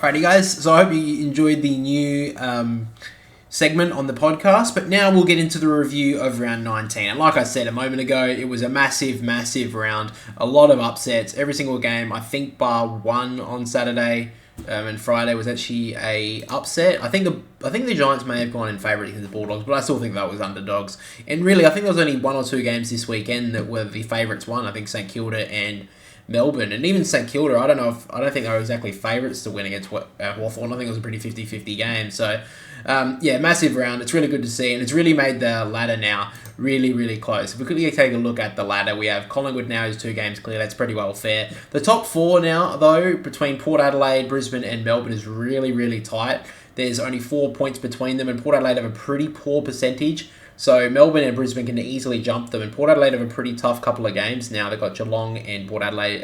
Alrighty, guys. So I hope you enjoyed the new segment on the podcast. But now we'll get into the review of round 19. And like I said a moment ago, it was a massive, massive round. A lot of upsets. Every single game, I think, bar one on Saturday and Friday was actually a upset. I think the Giants may have gone in favourite against the Bulldogs, but I still think that was underdogs. And really, I think there was only one or two games this weekend that were the favourites won. I think St Kilda and Melbourne, and even St Kilda, I don't think they were exactly favourites to win against Hawthorn. I think it was a pretty 50-50 game. So, massive round. It's really good to see, and it's really made the ladder now really, really close. If we quickly take a look at the ladder, we have Collingwood now is 2 games clear. That's pretty well fair. The top 4 now, though, between Port Adelaide, Brisbane, and Melbourne is really, really tight. There's only 4 points between them, and Port Adelaide have a pretty poor percentage. So Melbourne and Brisbane can easily jump them, and Port Adelaide have a pretty tough couple of games now. They've got Geelong and Port Adelaide.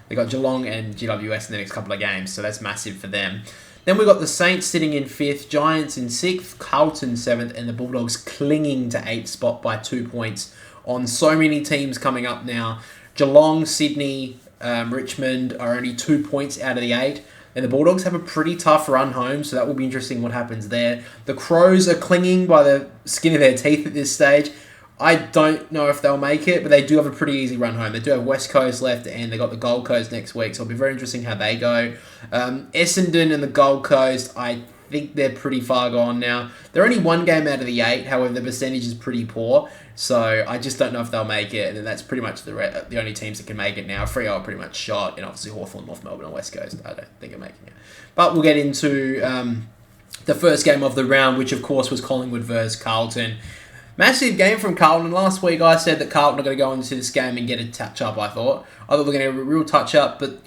They've got Geelong and GWS in the next couple of games, so that's massive for them. Then we've got the Saints sitting in 5th, Giants in 6th, Carlton 7th, and the Bulldogs clinging to 8th spot by 2 points on so many teams coming up now. Geelong, Sydney, Richmond are only 2 points out of the 8. And the Bulldogs have a pretty tough run home, so that will be interesting what happens there. The Crows are clinging by the skin of their teeth at this stage. I don't know if they'll make it, but they do have a pretty easy run home. They do have West Coast left, and they've got the Gold Coast next week, so it'll be very interesting how they go. Essendon and the Gold Coast, I think they're pretty far gone now. They're only 1 game out of the 8, however, the percentage is pretty poor, so I just don't know if they'll make it, and then that's pretty much the only teams that can make it now. Freo are pretty much shot, and obviously Hawthorn, North Melbourne, and West Coast, I don't think are making it. But we'll get into the first game of the round, which of course was Collingwood versus Carlton. Massive game from Carlton. Last week I said that Carlton are going to go into this game and get a touch-up, I thought they're going to get a real touch-up, but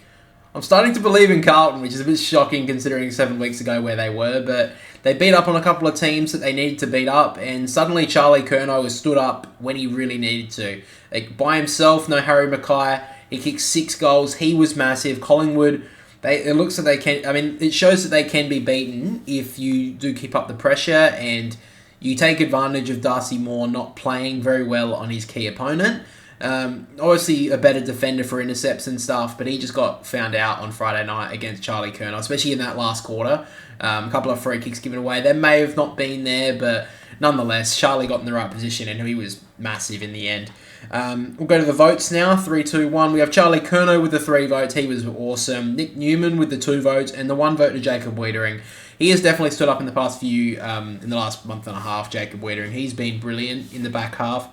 I'm starting to believe in Carlton, which is a bit shocking considering 7 weeks ago where they were, but they beat up on a couple of teams that they needed to beat up, and suddenly Charlie Curnow has stood up when he really needed to. Like, by himself, no Harry Mackay, he kicked 6 goals, he was massive. Collingwood, it looks like they can, it shows that they can be beaten if you do keep up the pressure and you take advantage of Darcy Moore not playing very well on his key opponent. Obviously a better defender for intercepts and stuff, but he just got found out on Friday night against Charlie Curnow, especially in that last quarter. A couple of free kicks given away. They may have not been there, but nonetheless, Charlie got in the right position and he was massive in the end. We'll go to the votes now. 3, 2, 1. We have Charlie Curnow with the 3 votes. He was awesome. Nick Newman with the 2 votes, and the 1 vote to Jacob Wiedering. He has definitely stood up in the past few, in the last month and a half, Jacob Wiedering. He's been brilliant in the back half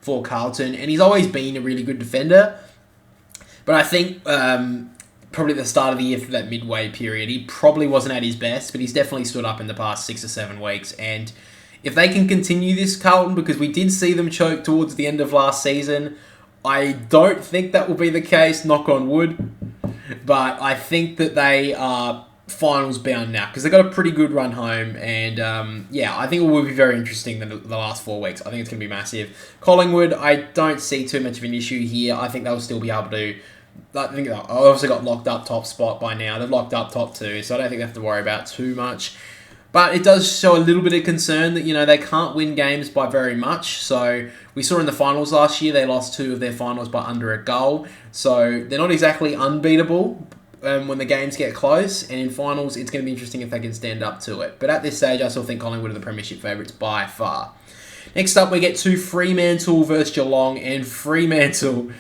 for Carlton, and he's always been a really good defender. But I think probably at the start of the year for that midway period, he probably wasn't at his best, but he's definitely stood up in the past 6 or 7 weeks. And if they can continue this, Carlton, because we did see them choke towards the end of last season, I don't think that will be the case, knock on wood, but I think that they are finals bound now because they've got a pretty good run home, and I think it will be very interesting the last 4 weeks. I think it's going to be massive. Collingwood, I don't see too much of an issue here. I think they'll still be able to. I think they've obviously got locked up top spot by now. They've locked up top 2, so I don't think they have to worry about too much. But it does show a little bit of concern that, they can't win games by very much. So we saw in the finals last year, they lost 2 of their finals by under a goal. So they're not exactly unbeatable when the games get close. And in finals, it's going to be interesting if they can stand up to it. But at this stage, I still think Collingwood are the premiership favourites by far. Next up, we get to Fremantle versus Geelong. And Fremantle,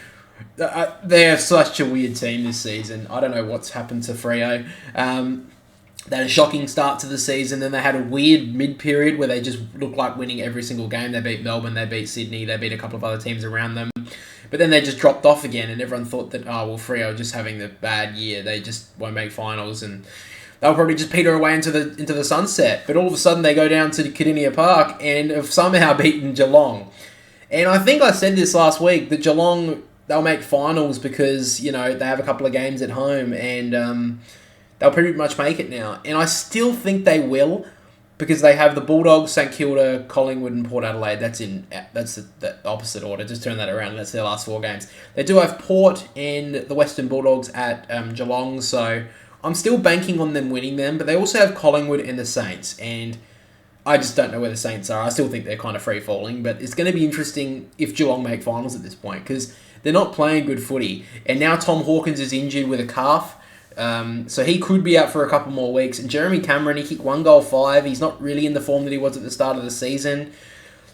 they're such a weird team this season. I don't know what's happened to Freo. They had a shocking start to the season, then they had a weird mid-period where they just looked like winning every single game. They beat Melbourne, they beat Sydney, they beat a couple of other teams around them. But then they just dropped off again, and everyone thought that, Freo are just having the bad year. They just won't make finals, and they'll probably just peter away into the sunset. But all of a sudden, they go down to Kardinia Park and have somehow beaten Geelong. And I think I said this last week, that Geelong, they'll make finals because, they have a couple of games at home, and they'll pretty much make it now. And I still think they will, because they have the Bulldogs, St Kilda, Collingwood, and Port Adelaide. That's the opposite order. Just turn that around. That's their last 4 games. They do have Port and the Western Bulldogs at Geelong, so I'm still banking on them winning them. But they also have Collingwood and the Saints, and I just don't know where the Saints are. I still think they're kind of free-falling, but it's going to be interesting if Geelong make finals at this point, because they're not playing good footy. And now Tom Hawkins is injured with a calf. So he could be out for a couple more weeks. And Jeremy Cameron, he kicked 1 goal 5. He's not really in the form that he was at the start of the season.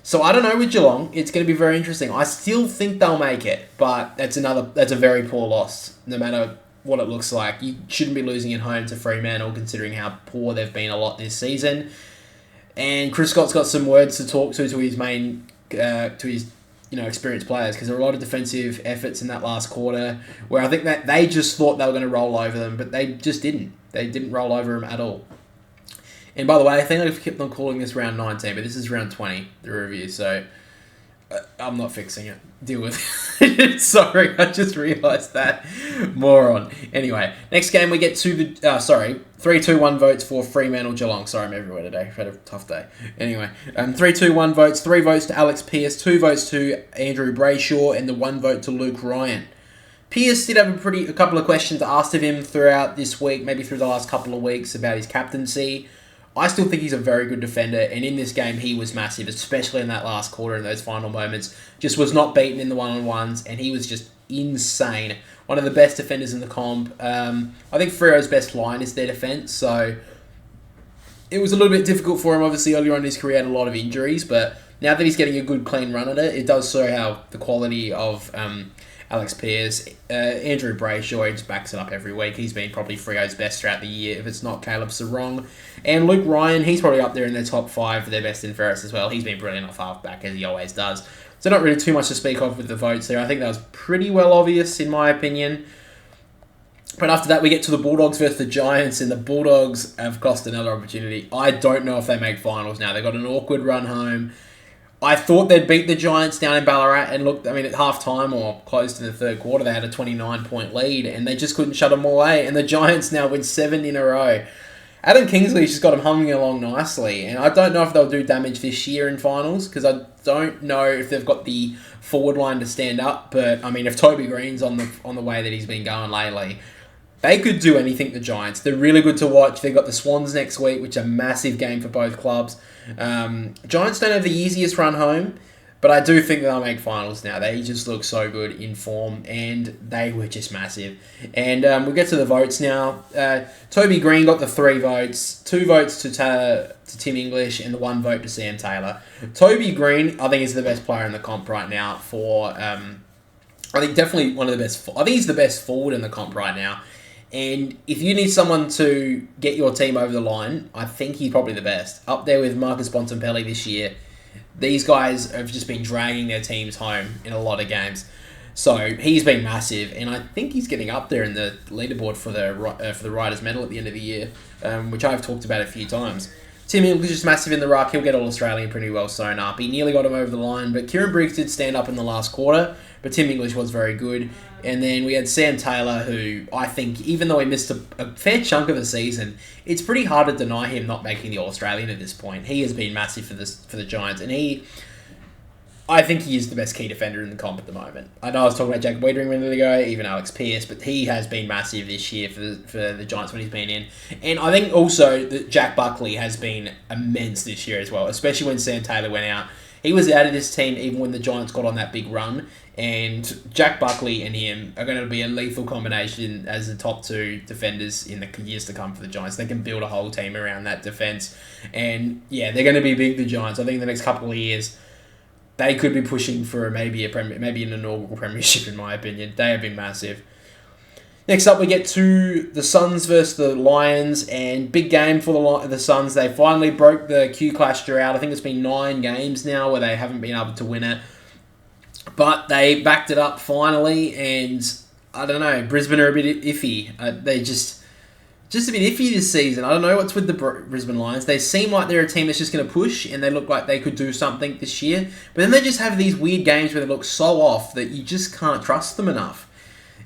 So I don't know with Geelong. It's going to be very interesting. I still think they'll make it, but that's a very poor loss, no matter what it looks like. You shouldn't be losing at home to Fremantle, considering how poor they've been a lot this season. And Chris Scott's got some words to talk to his main, to his experienced players, because there were a lot of defensive efforts in that last quarter where I think that they just thought they were going to roll over them, but they just didn't. They didn't roll over them at all. And by the way, I think I've kept on calling this round 19, but this is round 20, the review, so I'm not fixing it. Deal with it. Sorry, I just realised that. Moron. Anyway, next game we get to the... 3-2-1 votes for Fremantle Geelong. Sorry, I'm everywhere today. I've had a tough day. Anyway, 3-2-1 votes. 3 votes to Alex Pearce, 2 votes to Andrew Brayshaw, and the 1 vote to Luke Ryan. Pearce did have a couple of questions asked of him throughout this week, maybe through the last couple of weeks, about his captaincy. I still think he's a very good defender, and in this game he was massive, especially in that last quarter, in those final moments. Just was not beaten in the one-on-ones, and he was just insane. One of the best defenders in the comp. I think Freo's best line is their defence, so it was a little bit difficult for him. Obviously, earlier on in his career, he had a lot of injuries, but now that he's getting a good, clean run at it, it does show how the quality of Alex Pearce, Andrew Brayshaw, just backs it up every week. He's been probably Freo's best throughout the year, if it's not Caleb Sarong. And Luke Ryan, he's probably up there in the top 5 for their best in Ferris as well. He's been brilliant off halfback, as he always does. So not really too much to speak of with the votes there. I think that was pretty well obvious, in my opinion. But after that, we get to the Bulldogs versus the Giants, and the Bulldogs have cost another opportunity. I don't know if they make finals now. They got an awkward run home. I thought they'd beat the Giants down in Ballarat, and look, at half-time or close to the third quarter, they had a 29-point lead, and they just couldn't shut them away, and the Giants now win 7 in a row. Adam Kingsley's just got them humming along nicely, and I don't know if they'll do damage this year in finals, because I don't know if they've got the forward line to stand up, but, if Toby Green's on the way that he's been going lately, they could do anything, the Giants. They're really good to watch. They've got the Swans next week, which is a massive game for both clubs. Giants don't have the easiest run home, but I do think they'll make finals now. They just look so good in form, and they were just massive. And we'll get to the votes now. Toby Green got the 3 votes, 2 votes to Tim English, and the 1 vote to Sam Taylor. Toby Green, I think, is the best player in the comp right now for... I think definitely one of the best... I think he's the best forward in the comp right now. And if you need someone to get your team over the line, I think he's probably the best. Up there with Marcus Bontempelli this year. These guys have just been dragging their teams home in a lot of games. So he's been massive, and I think he's getting up there in the leaderboard for the Riders' Medal at the end of the year, which I've talked about a few times. Tim English is massive in the ruck. He'll get All-Australian pretty well sewn up. He nearly got him over the line, but Kieran Briggs did stand up in the last quarter, but Tim English was very good. And then we had Sam Taylor, who I think, even though he missed a fair chunk of the season, it's pretty hard to deny him not making the All-Australian at this point. He has been massive for the Giants, and I think he is the best key defender in the comp at the moment. I know I was talking about Jacob Wiedering a minute ago, even Alex Pearce, but he has been massive this year for the Giants when he's been in. And I think also that Jack Buckley has been immense this year as well, especially when Sam Taylor went out. He was out of this team even when the Giants got on that big run, and Jack Buckley and him are going to be a lethal combination as the top 2 defenders in the years to come for the Giants. They can build a whole team around that defence, and yeah, they're going to be big, the Giants. I think in the next couple of years, they could be pushing for maybe an inaugural premiership, in my opinion. They have been massive. Next up, we get to the Suns versus the Lions, and big game for the Suns. They finally broke the Q-Clash drought. I think it's been 9 games now where they haven't been able to win it. But they backed it up finally, and I don't know, Brisbane are a bit iffy. They just a bit iffy this season. I don't know what's with the Brisbane Lions. They seem like they're a team that's just going to push, and they look like they could do something this year. But then they just have these weird games where they look so off that you just can't trust them enough.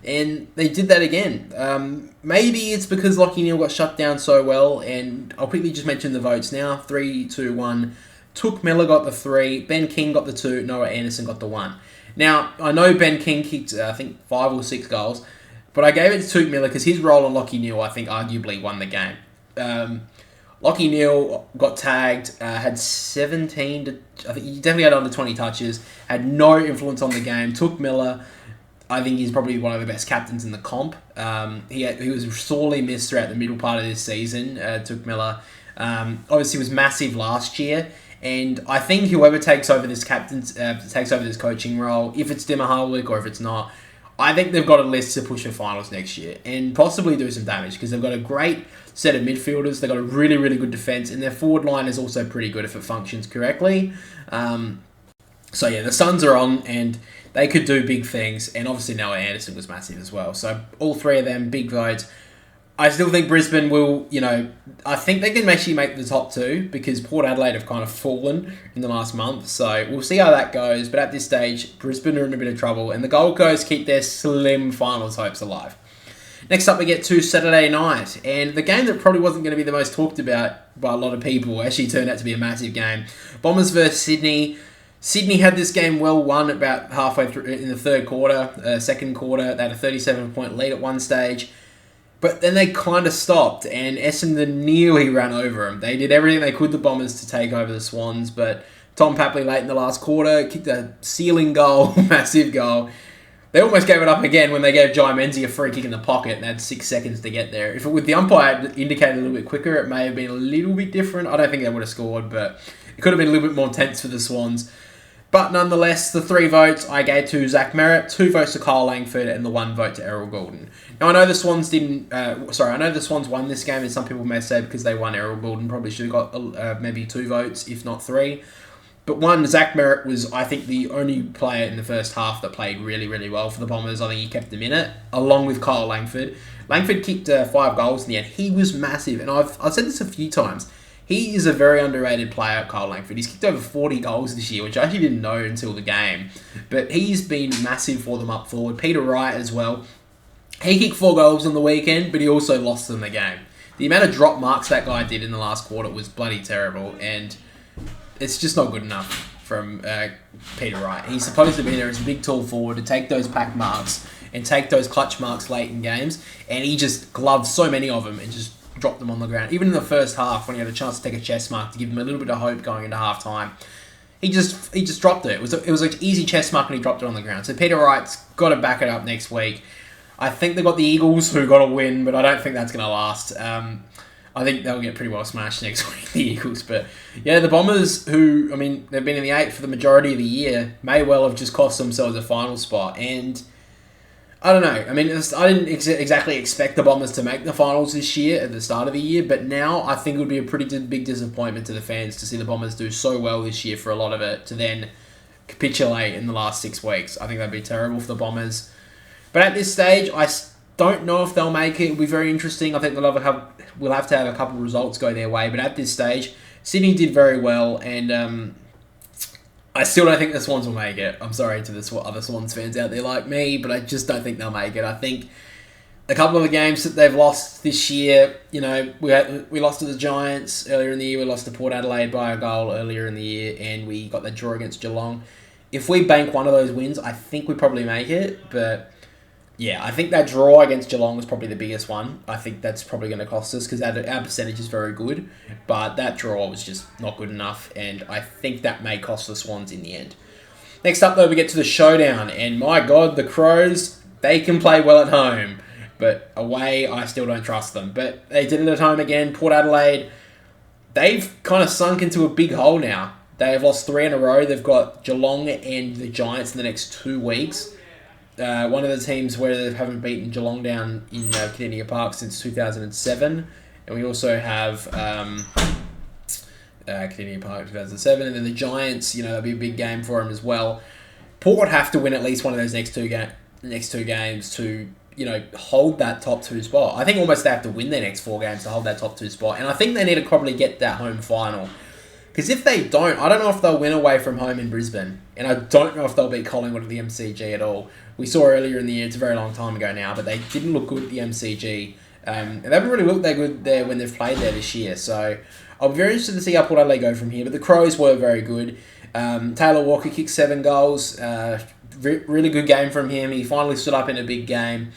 And they did that again. Maybe it's because Lachie Neale got shut down so well, and I'll quickly just mention the votes now. 3, 2, 1. Took Miller got the 3. Ben King got the 2. Noah Anderson got the 1. Now, I know Ben King kicked, I think, 5 or 6 goals, but I gave it to Took Miller because his role on Lachie Neale, I think, arguably won the game. Lachie Neale got tagged, had 17 to... I think he definitely had under 20 touches, had no influence on the game. Took Miller... I think he's probably one of the best captains in the comp. He was sorely missed throughout the middle part of this season. Took Miller. Obviously was massive last year. And I think whoever takes over this coaching role, if it's Dimmer Harwick or if it's not, I think they've got a list to push for finals next year and possibly do some damage because they've got a great set of midfielders. They've got a really, really good defence, and their forward line is also pretty good if it functions correctly. So yeah, the Suns are on, and they could do big things. And obviously Noah Anderson was massive as well. So all three of them, big votes. I still think Brisbane will, I think they can actually make the top two because Port Adelaide have kind of fallen in the last month. So we'll see how that goes. But at this stage, Brisbane are in a bit of trouble. And the Gold Coast keep their slim finals hopes alive. Next up, we get to Saturday night. And the game that probably wasn't going to be the most talked about by a lot of people actually turned out to be a massive game. Bombers versus Sydney. Sydney had this game well won about halfway through in the third quarter, second quarter. They had a 37-point lead at one stage. But then they kind of stopped, and Essendon nearly ran over them. They did everything they could, the Bombers, to take over the Swans, but Tom Papley late in the last quarter kicked a ceiling goal, massive goal. They almost gave it up again when they gave Jai Menzie a free kick in the pocket and had 6 seconds to get there. If with the umpire indicated a little bit quicker, it may have been a little bit different. I don't think they would have scored, but it could have been a little bit more tense for the Swans. But nonetheless, the 3 votes I gave to Zach Merritt, 2 votes to Kyle Langford, and the 1 vote to Errol Goulden. Now, I know the Swans I know the Swans won this game, and some people may say because they won, Errol Goulden probably should have got maybe 2 votes, if not 3. But one, Zach Merritt was, I think, the only player in the first half that played really, really well for the Bombers. I think he kept them in it, along with Kyle Langford. Langford kicked 5 goals in the end. He was massive, and I've said this a few times. He is a very underrated player, Kyle Langford. He's kicked over 40 goals this year, which I actually didn't know until the game. But he's been massive for them up forward. Peter Wright as well. He kicked 4 goals on the weekend, but he also lost them the game. The amount of drop marks that guy did in the last quarter was bloody terrible, and it's just not good enough from Peter Wright. He's supposed to be there as a big, tall forward to take those pack marks and take those clutch marks late in games, and he just gloved so many of them and just dropped them on the ground. Even in the first half, when he had a chance to take a chest mark to give him a little bit of hope going into half time, he just dropped it. It was like easy chest mark and he dropped it on the ground. So Peter Wright's got to back it up next week. I think they've got the Eagles who got a win, but I don't think that's going to last. I think they'll get pretty well smashed next week, the Eagles. But yeah, the Bombers, who, I mean, they've been in the 8 for the majority of the year, may well have just cost themselves a final spot. And I don't know. I mean, I didn't exactly expect the Bombers to make the finals this year at the start of the year, but now I think it would be a pretty big disappointment to the fans to see the Bombers do so well this year for a lot of it, to then capitulate in the last 6 weeks. I think that'd be terrible for the Bombers. But at this stage, I don't know if they'll make it. It'll be very interesting. I think we'll have to have a couple of results go their way, but at this stage, Sydney did very well, and I still don't think the Swans will make it. I'm sorry to the other Swans fans out there like me, but I just don't think they'll make it. I think a couple of the games that they've lost this year, we lost to the Giants earlier in the year, we lost to Port Adelaide by a goal earlier in the year, and we got that draw against Geelong. If we bank one of those wins, I think we probably make it, but yeah, I think that draw against Geelong was probably the biggest one. I think that's probably going to cost us because our percentage is very good, but that draw was just not good enough, and I think that may cost the Swans in the end. Next up, though, we get to the showdown, and my God, the Crows, they can play well at home, but away, I still don't trust them. But they did it at home again. Port Adelaide, they've kind of sunk into a big hole now. They have lost 3 in a row. They've got Geelong and the Giants in the next 2 weeks. One of the teams where they haven't beaten Geelong down in Kardinia Park since 2007. And we also have Kardinia Park 2007. And then the Giants, that'll be a big game for them as well. Port have to win at least one of those next two games to, hold that top 2 spot. I think almost they have to win their next 4 games to hold that top 2 spot. And I think they need to probably get that home final. Because if they don't, I don't know if they'll win away from home in Brisbane. And I don't know if they'll beat Collingwood at the MCG at all. We saw earlier in the year, it's a very long time ago now, but they didn't look good at the MCG. And they haven't really looked that good there when they've played there this year. So I'll be very interested to see how Port Adelaide go from here. But the Crows were very good. Taylor Walker kicked 7 goals. Really good game from him. He finally stood up in a big game.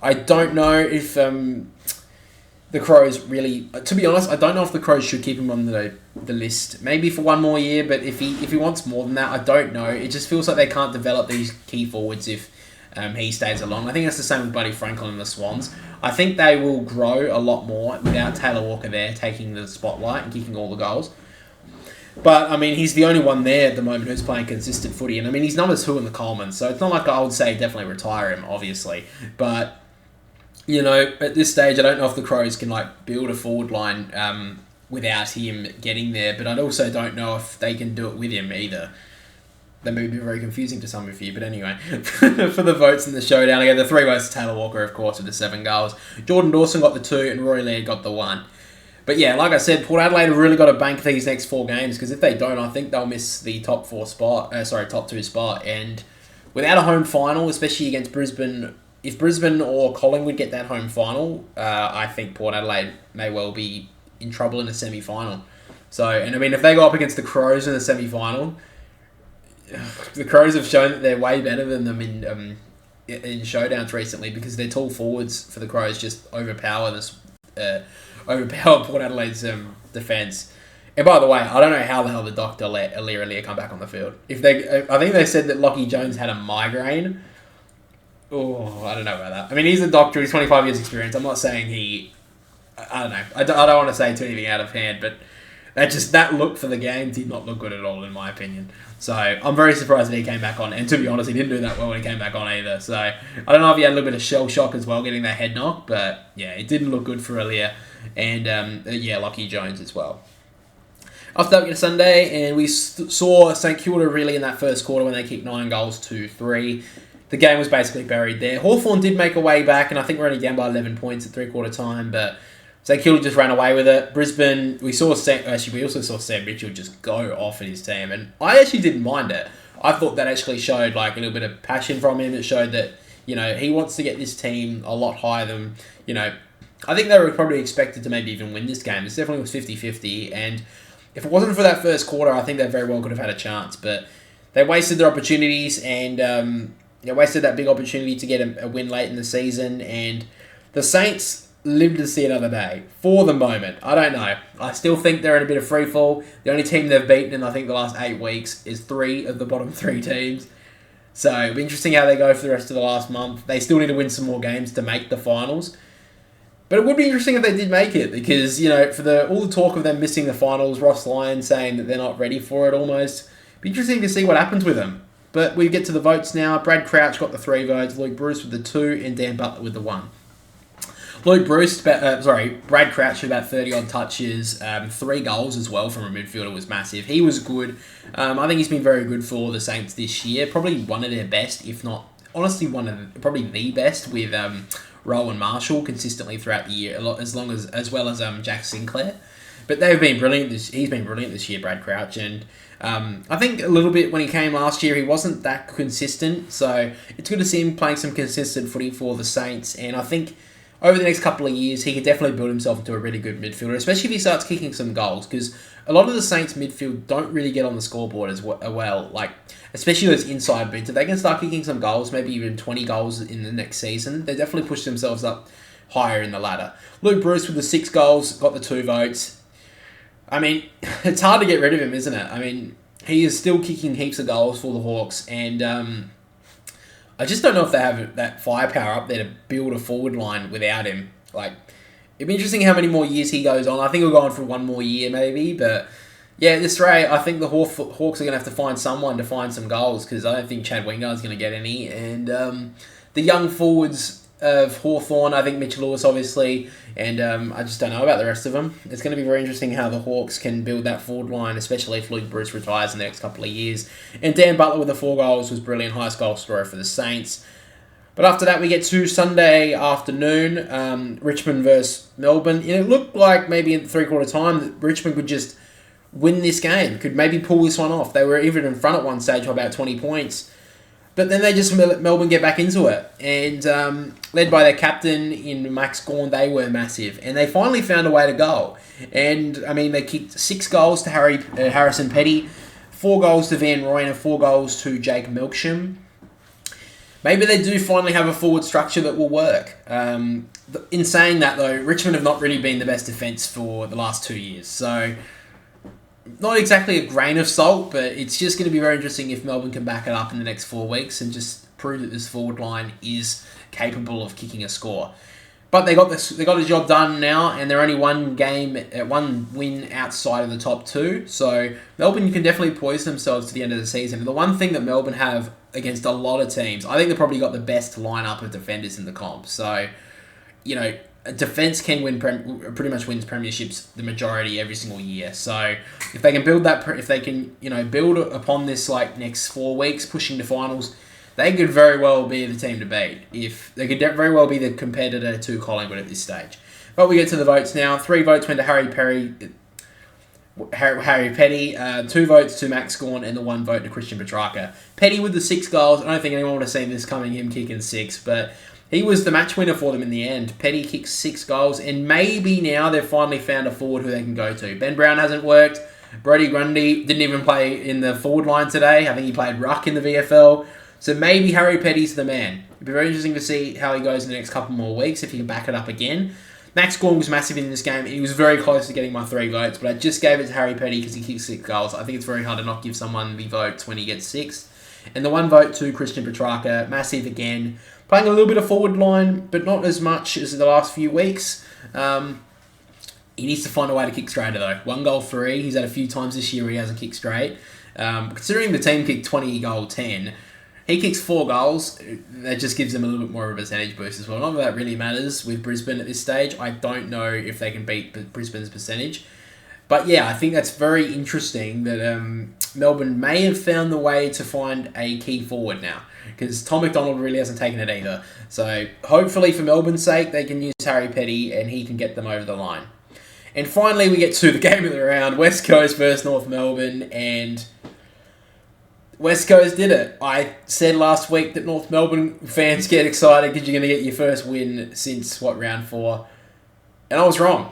I don't know if the Crows really... To be honest, I don't know if the Crows should keep him on the list. Maybe for 1 more year, but if he wants more than that, I don't know. It just feels like they can't develop these key forwards if he stays along. I think that's the same with Buddy Franklin and the Swans. I think they will grow a lot more without Taylor Walker there taking the spotlight and kicking all the goals. But, I mean, he's the only one there at the moment who's playing consistent footy. And, I mean, he's number 2 in the Coleman, so it's not like I would say definitely retire him, obviously. But, you know, at this stage, I don't know if the Crows can, like, build a forward line without him getting there. But I also don't know if they can do it with him either. That may be very confusing to some of you, but anyway. For the votes in the showdown, again, the 3 votes to Taylor Walker, of course, with the 7 goals. Jordan Dawson got the 2 and Rory Laird got the 1. But yeah, like I said, Port Adelaide have really got to bank these next 4 games, because if they don't, I think they'll miss the top 2 spot. And without a home final, especially against Brisbane, if Brisbane or Collingwood get that home final, I think Port Adelaide may well be in trouble in a semi-final. So, and I mean, if they go up against the Crows in the semi-final, the Crows have shown that they're way better than them in showdowns recently, because their tall forwards for the Crows just overpower Port Adelaide's defence. And by the way, I don't know how the hell the doctor let Aliir come back on the field. I think they said that Lachie Jones had a migraine. Oh, I don't know about that. I mean, he's a doctor. He's 25 years experience. I'm not saying he... I don't know. I don't want to say anything out of hand, but that look for the game did not look good at all, in my opinion. So I'm very surprised that he came back on. And to be honest, he didn't do that well when he came back on either. So I don't know if he had a little bit of shell shock as well, getting that head knock. But yeah, it didn't look good for Aliir. And Lachie Jones as well. After that, we get a Sunday, and we saw St Kilda really in that first quarter when they kicked 9 goals to 3. The game was basically buried there. Hawthorn did make a way back, and I think we're only down by 11 points at 3-quarter time, but St Kilda just ran away with it. Brisbane, we also saw Sam Mitchell just go off in his team, and I actually didn't mind it. I thought that actually showed like a little bit of passion from him. It showed that, you know, he wants to get this team a lot higher than, you know, I think they were probably expected to maybe even win this game. It definitely was 50-50, and if it wasn't for that first quarter, I think they very well could have had a chance, but they wasted their opportunities, and they wasted that big opportunity to get a win late in the season, and the Saints lived to see another day for the moment. I don't know. I still think they're in a bit of free fall. The only team they've beaten in, I think, the last 8 weeks is 3 of the bottom 3 teams. So it'll be interesting how they go for the rest of the last month. They still need to win some more games to make the finals. But it would be interesting if they did make it, because, you know, for all the talk of them missing the finals, Ross Lyon saying that they're not ready for it almost, it'd be interesting to see what happens with them. But we get to the votes now. Brad Crouch got the 3 votes, Luke Bruce with the 2, and Dan Butler with the 1. Brad Crouch had about 30-odd touches, 3 goals as well from a midfielder was massive. He was good. I think he's been very good for the Saints this year. Probably one of their best, if not, honestly, probably the best with Rowan Marshall consistently throughout the year, as well as Jack Sinclair. But they've been brilliant. He's been brilliant this year, Brad Crouch, and I think a little bit when he came last year, he wasn't that consistent. So it's good to see him playing some consistent footy for the Saints, and I think over the next couple of years, he could definitely build himself into a really good midfielder, especially if he starts kicking some goals, because a lot of the Saints midfield don't really get on the scoreboard as well, like, especially those inside bits. If they can start kicking some goals, maybe even 20 goals in the next season, they definitely push themselves up higher in the ladder. Luke Bruce with the 6 goals, got the 2 votes. I mean, it's hard to get rid of him, isn't it? I mean, he is still kicking heaps of goals for the Hawks, and I just don't know if they have that firepower up there to build a forward line without him. Like, it'd be interesting how many more years he goes on. I think he'll go on for 1 more year maybe, but yeah, at this rate, I think the Hawks are going to have to find someone to find some goals, because I don't think Chad Wingard's going to get any. And the young forwards of Hawthorn, I think Mitch Lewis, obviously, and I just don't know about the rest of them. It's going to be very interesting how the Hawks can build that forward line, especially if Luke Bruce retires in the next couple of years. And Dan Butler with the 4 goals was brilliant, highest goal scorer for the Saints. But after that, we get to Sunday afternoon, Richmond versus Melbourne. And it looked like maybe in 3-quarter time that Richmond could just win this game, could maybe pull this one off. They were even in front at one stage by about 20 points. But then they just let Melbourne get back into it. And led by their captain in Max Gawn, they were massive. And they finally found a way to go. And, I mean, they kicked 6 goals to Harrison Petty, 4 goals to Van Rooyen, and 4 goals to Jake Milksham. Maybe they do finally have a forward structure that will work. In saying that, though, Richmond have not really been the best defence for the last 2 years. So, not exactly a grain of salt, but it's just going to be very interesting if Melbourne can back it up in the next 4 weeks and just prove that this forward line is capable of kicking a score. But they got the job done now, and they're only one win outside of the top two. So Melbourne can definitely poise themselves to the end of the season. The one thing that Melbourne have against a lot of teams, I think they've probably got the best lineup of defenders in the comp. So, defense can pretty much wins premierships the majority every single year. So if they can build build upon this next 4 weeks, pushing to finals, they could very well be the team to beat. If they could very well be the competitor to Collingwood at this stage. But we get to the votes now. 3 votes went to Harry Petty, 2 votes to Max Gawn, and the 1 vote to Christian Petrarca. Petty with the 6 goals. I don't think anyone would have seen this coming, him kicking 6, but he was the match winner for them in the end. Petty kicked 6 goals, and maybe now they've finally found a forward who they can go to. Ben Brown hasn't worked. Brodie Grundy didn't even play in the forward line today. I think he played ruck in the VFL. So maybe Harry Petty's the man. It'll be very interesting to see how he goes in the next couple more weeks, if he can back it up again. Max Gawn was massive in this game. He was very close to getting my 3 votes, but I just gave it to Harry Petty because he kicked 6 goals. I think it's very hard to not give someone the votes when he gets 6. And the 1 vote to Christian Petrarca, massive again. Playing a little bit of forward line, but not as much as the last few weeks. He needs to find a way to kick straighter, though. 1 goal 3. He's had a few times this year where he hasn't kicked straight. Considering the team kicked 20 goal 10, he kicks 4 goals. That just gives him a little bit more of a percentage boost as well. Not that that really matters with Brisbane at this stage. I don't know if they can beat Brisbane's percentage. But yeah, I think that's very interesting that Melbourne may have found the way to find a key forward now. Because Tom McDonald really hasn't taken it either. So hopefully for Melbourne's sake, they can use Harry Petty and he can get them over the line. And finally, we get to the game of the round. West Coast versus North Melbourne, and West Coast did it. I said last week that North Melbourne fans get excited because you're going to get your first win since, round 4. And I was wrong.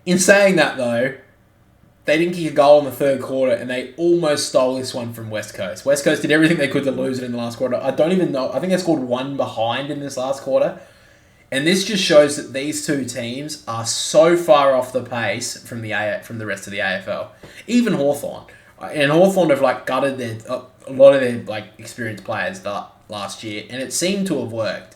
In saying that, though, they didn't kick a goal in the third quarter, and they almost stole this one from West Coast. West Coast did everything they could to lose it in the last quarter. I don't even know. I think they scored 1 behind in this last quarter. And this just shows that these two teams are so far off the pace from the rest of the AFL. Even Hawthorn. And Hawthorn have gutted a lot of their experienced players last year, and it seemed to have worked.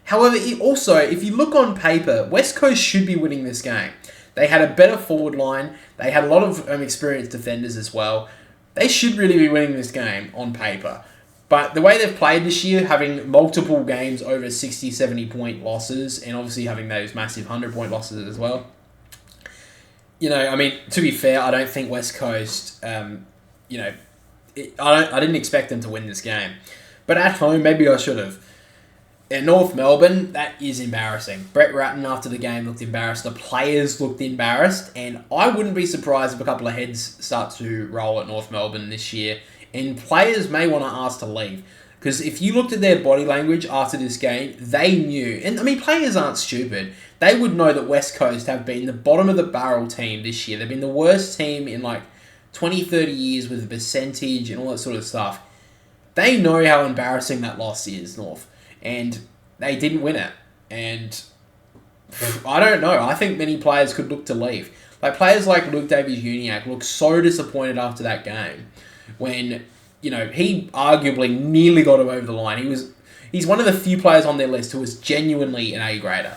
However, if you look on paper, West Coast should be winning this game. They had a better forward line. They had a lot of experienced defenders as well. They should really be winning this game on paper. But the way they've played this year, having multiple games over 60, 70-point losses, and obviously having those massive 100-point losses as well, to be fair, I don't think West Coast, I didn't expect them to win this game. But at home, maybe I should have. In North Melbourne, that is embarrassing. Brett Ratton, after the game, looked embarrassed. The players looked embarrassed. And I wouldn't be surprised if a couple of heads start to roll at North Melbourne this year. And players may want to ask to leave. Because if you looked at their body language after this game, they knew. And, players aren't stupid. They would know that West Coast have been the bottom of the barrel team this year. They've been the worst team in 20, 30 years with a percentage and all that sort of stuff. They know how embarrassing that loss is, North. And they didn't win it. And I don't know. I think many players could look to leave. Players like Luke Davies-Uniacke look so disappointed after that game when, he arguably nearly got him over the line. He's one of the few players on their list who is genuinely an A-grader.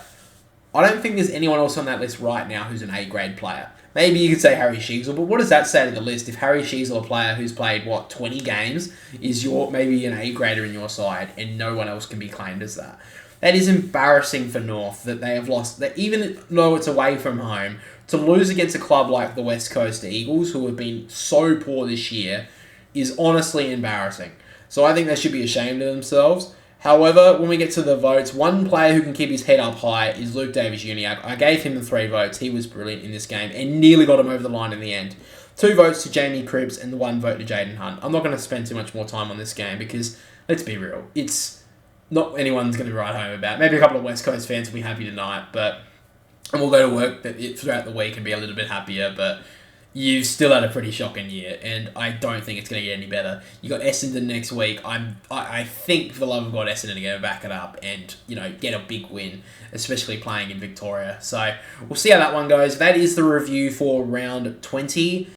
I don't think there's anyone else on that list right now who's an A-grade player. Maybe you could say Harry Sheezel, but what does that say to the list if Harry Sheezel, a player who's played, 20 games, is maybe an A-grader in your side and no one else can be claimed as that? That is embarrassing for North that they have lost, that even though it's away from home, to lose against a club like the West Coast Eagles, who have been so poor this year, is honestly embarrassing. So I think they should be ashamed of themselves. However, when we get to the votes, one player who can keep his head up high is Luke Davies-Uniacke. I gave him the 3 votes. He was brilliant in this game and nearly got him over the line in the end. 2 votes to Jamie Cripps and the 1 vote to Jaden Hunt. I'm not going to spend too much more time on this game because, let's be real, it's not anyone's going to write home about. Maybe a couple of West Coast fans will be happy tonight, and we'll go to work throughout the week and be a little bit happier, but you've still had a pretty shocking year, and I don't think it's going to get any better. You got Essendon next week. I think, for the love of God, Essendon are going to back it up and get a big win, especially playing in Victoria. So we'll see how that one goes. That is the review for round 20.